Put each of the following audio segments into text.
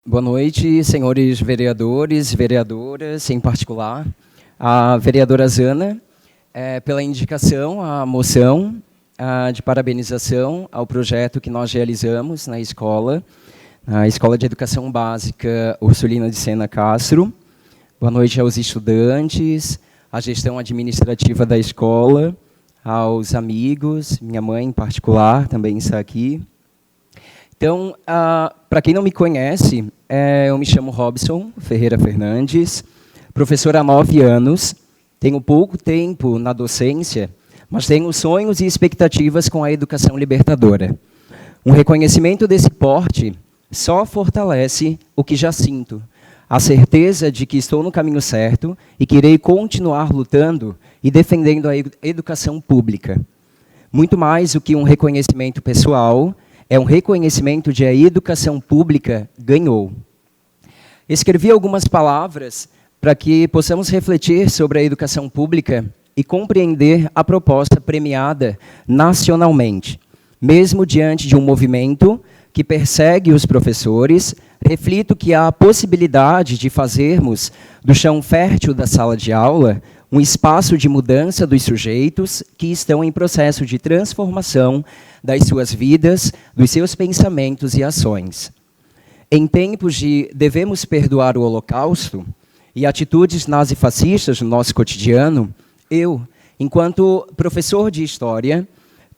Boa noite, senhores vereadores, vereadoras, em particular, a vereadora Zana, pela indicação, a moção de parabenização ao projeto que nós realizamos na Escola de Educação Básica Ursulina de Sena Castro. Boa noite aos estudantes, à gestão administrativa da escola, aos amigos, minha mãe em particular também está aqui. Então, para quem não me conhece, eu me chamo Robson Ferreira Fernandes, professor há 9 anos, tenho pouco tempo na docência, mas tenho sonhos e expectativas com a educação libertadora. Um reconhecimento desse porte só fortalece o que já sinto, a certeza de que estou no caminho certo e que irei continuar lutando e defendendo a educação pública. Muito mais do que um reconhecimento pessoal, é um reconhecimento de a educação pública ganhou. Escrevi algumas palavras para que possamos refletir sobre a educação pública e compreender a proposta premiada nacionalmente. Mesmo diante de um movimento que persegue os professores, reflito que há a possibilidade de fazermos do chão fértil da sala de aula um espaço de mudança dos sujeitos que estão em processo de transformação das suas vidas, dos seus pensamentos e ações. Em tempos de devemos perdoar o Holocausto e atitudes nazifascistas no nosso cotidiano, eu, enquanto professor de História,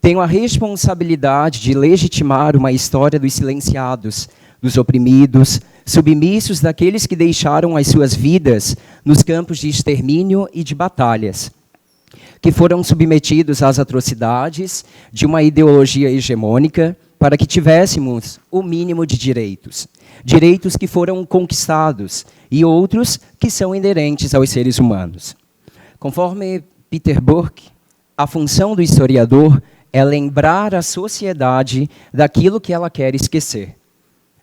tenho a responsabilidade de legitimar uma história dos silenciados, dos oprimidos, submissos daqueles que deixaram as suas vidas nos campos de extermínio e de batalhas, que foram submetidos às atrocidades de uma ideologia hegemônica para que tivéssemos o mínimo de direitos. Direitos que foram conquistados e outros que são inerentes aos seres humanos. Conforme Peter Burke, a função do historiador é lembrar a sociedade daquilo que ela quer esquecer.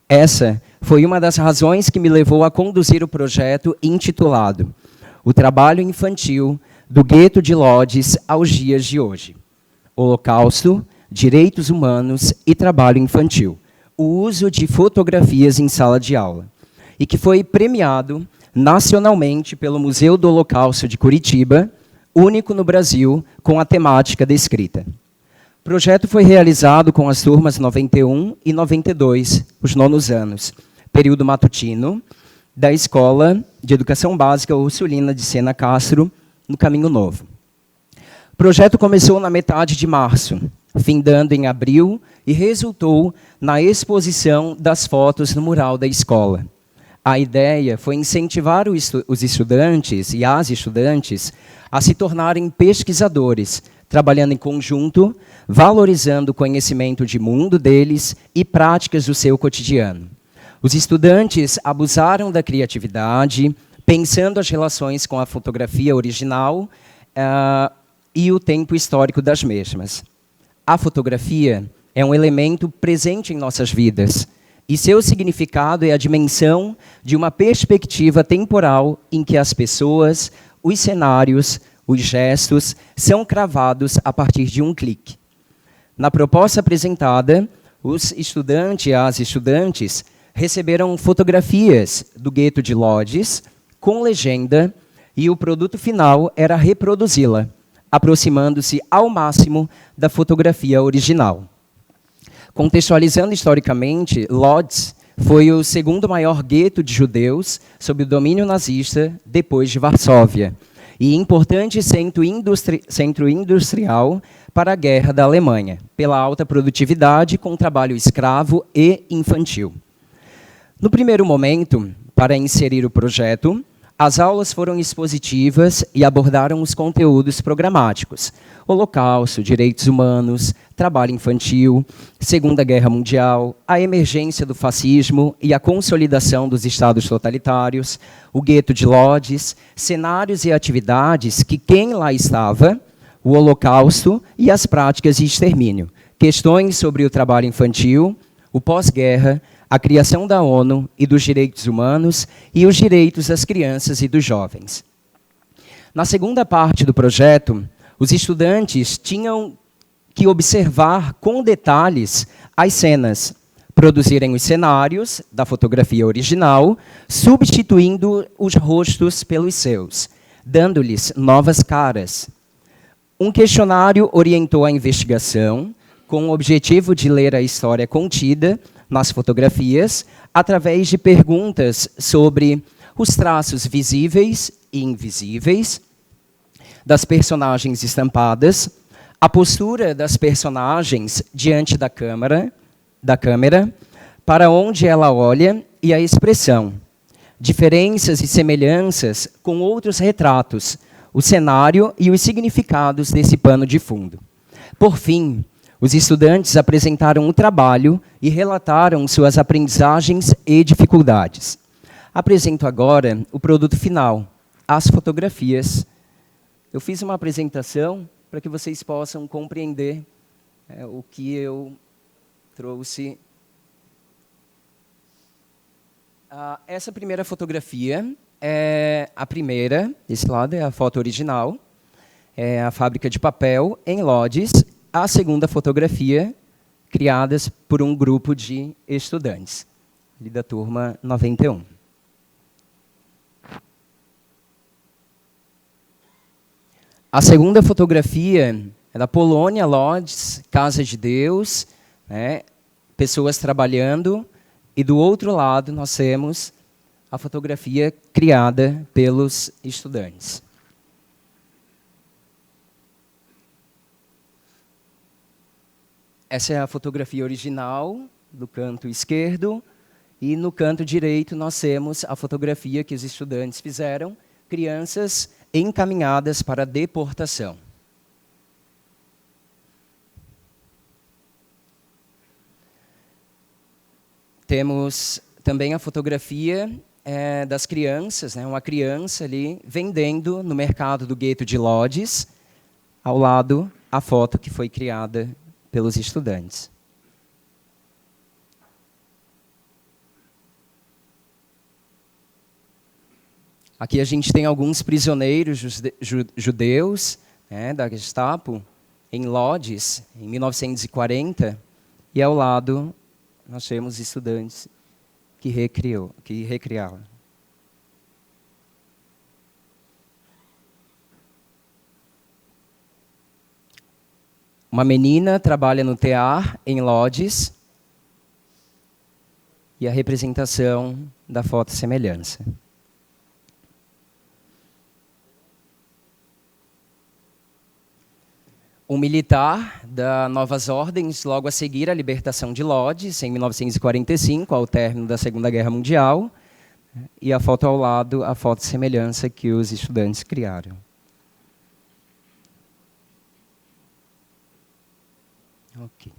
Essa foi uma das razões que me levou a conduzir o projeto intitulado O Trabalho Infantil do Gueto de Lodz aos Dias de Hoje. Holocausto, Direitos Humanos e Trabalho Infantil. O uso de fotografias em sala de aula. E que foi premiado nacionalmente pelo Museu do Holocausto de Curitiba, único no Brasil com a temática descrita. O projeto foi realizado com as turmas 91 e 92, os 9º anos, período matutino, da Escola de Educação Básica Ursulina de Sena Castro, no Caminho Novo. O projeto começou na metade de março, findando em abril e resultou na exposição das fotos no mural da escola. A ideia foi incentivar os estudantes e as estudantes a se tornarem pesquisadores, trabalhando em conjunto, valorizando o conhecimento de mundo deles e práticas do seu cotidiano. Os estudantes abusaram da criatividade, pensando as relações com a fotografia original e o tempo histórico das mesmas. A fotografia é um elemento presente em nossas vidas, e seu significado é a dimensão de uma perspectiva temporal em que as pessoas, os cenários, os gestos são cravados a partir de um clique. Na proposta apresentada, os estudantes e as estudantes receberam fotografias do gueto de Lodz com legenda e o produto final era reproduzi-la, aproximando-se ao máximo da fotografia original. Contextualizando historicamente, Lodz foi o 2º maior gueto de judeus sob o domínio nazista depois de Varsóvia, e importante centro industrial para a guerra da Alemanha, pela alta produtividade com trabalho escravo e infantil. No primeiro momento, para inserir o projeto, as aulas foram expositivas e abordaram os conteúdos programáticos: Holocausto, Direitos Humanos, Trabalho Infantil, Segunda Guerra Mundial, a emergência do fascismo e a consolidação dos estados totalitários, o gueto de Lodz, cenários e atividades que quem lá estava, o Holocausto e as práticas de extermínio, questões sobre o trabalho infantil, o pós-guerra, a criação da ONU e dos direitos humanos e os direitos das crianças e dos jovens. Na segunda parte do projeto, os estudantes tinham que observar com detalhes as cenas, produzirem os cenários da fotografia original, substituindo os rostos pelos seus, dando-lhes novas caras. Um questionário orientou a investigação, com o objetivo de ler a história contida nas fotografias, através de perguntas sobre os traços visíveis e invisíveis das personagens estampadas, a postura das personagens diante da câmera, para onde ela olha e a expressão, diferenças e semelhanças com outros retratos, o cenário e os significados desse pano de fundo. Por fim, os estudantes apresentaram o trabalho e relataram suas aprendizagens e dificuldades. Apresento agora o produto final, as fotografias. Eu fiz uma apresentação para que vocês possam compreender o que eu trouxe. Essa primeira fotografia é a primeira, desse lado é a foto original, é a fábrica de papel em Lodz. A segunda fotografia, criadas por um grupo de estudantes, ali da turma 91. A segunda fotografia é da Polônia, Lodz, Casa de Deus, né, pessoas trabalhando, e do outro lado nós temos a fotografia criada pelos estudantes. Essa é a fotografia original do canto esquerdo, e no canto direito nós temos a fotografia que os estudantes fizeram, crianças encaminhadas para a deportação. Temos também a fotografia das crianças, né, uma criança ali vendendo no mercado do gueto de Lodz, ao lado a foto que foi criada pelos estudantes. Aqui a gente tem alguns prisioneiros judeus, né, da Gestapo, em Lodz, em 1940, e ao lado nós temos estudantes que recriaram. Uma menina trabalha no tear, em Lodz, e a representação da fotossemelhança. Um militar da Novas Ordens, logo a seguir a libertação de Lodz, em 1945, ao término da Segunda Guerra Mundial, e a foto ao lado, a fotossemelhança que os estudantes criaram. Okay.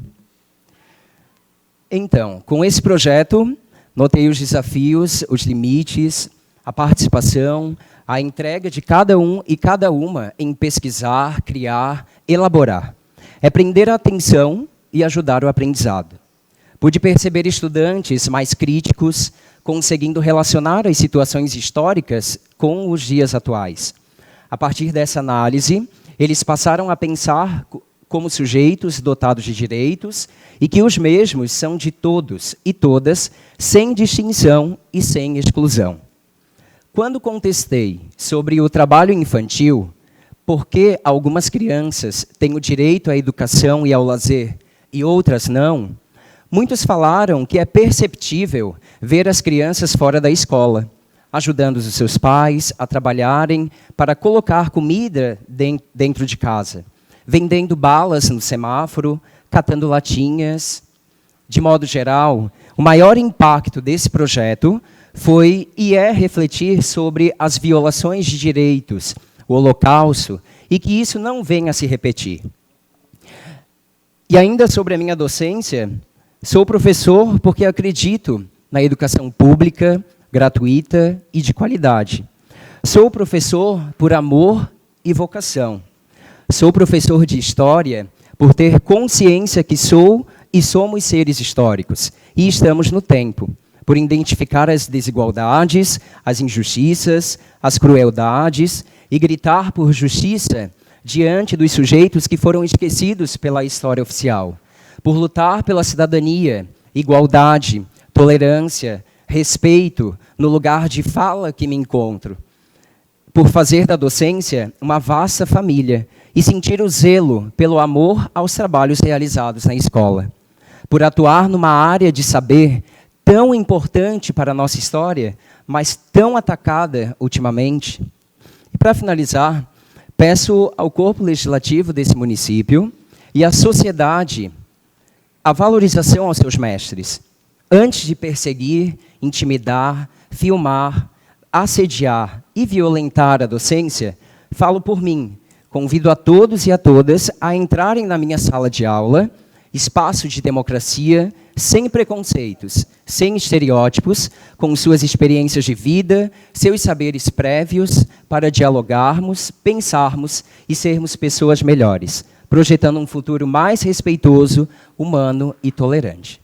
Então, com esse projeto, notei os desafios, os limites, a participação, a entrega de cada um e cada uma em pesquisar, criar, elaborar. É prender a atenção e ajudar o aprendizado. Pude perceber estudantes mais críticos, conseguindo relacionar as situações históricas com os dias atuais. A partir dessa análise, eles passaram a pensar como sujeitos dotados de direitos e que os mesmos são de todos e todas, sem distinção e sem exclusão. Quando contestei sobre o trabalho infantil, por que algumas crianças têm o direito à educação e ao lazer e outras não, muitos falaram que é perceptível ver as crianças fora da escola, ajudando os seus pais a trabalharem para colocar comida dentro de casa, vendendo balas no semáforo, catando latinhas. De modo geral, o maior impacto desse projeto foi e é refletir sobre as violações de direitos, o Holocausto, e que isso não venha a se repetir. E ainda sobre a minha docência, sou professor porque acredito na educação pública, gratuita e de qualidade. Sou professor por amor e vocação. Sou professor de História por ter consciência que sou e somos seres históricos, e estamos no tempo, por identificar as desigualdades, as injustiças, as crueldades, e gritar por justiça diante dos sujeitos que foram esquecidos pela história oficial, por lutar pela cidadania igualdade, tolerância, respeito no lugar de fala que me encontro. Por fazer da docência uma vasta família e sentir o zelo pelo amor aos trabalhos realizados na escola. Por atuar numa área de saber tão importante para a nossa história, mas tão atacada ultimamente. E para finalizar, peço ao corpo legislativo desse município e à sociedade a valorização aos seus mestres. Antes de perseguir, intimidar, filmar, assediar e violentar a docência, falo por mim. Convido a todos e a todas a entrarem na minha sala de aula, espaço de democracia, sem preconceitos, sem estereótipos, com suas experiências de vida, seus saberes prévios, para dialogarmos, pensarmos e sermos pessoas melhores, projetando um futuro mais respeitoso, humano e tolerante.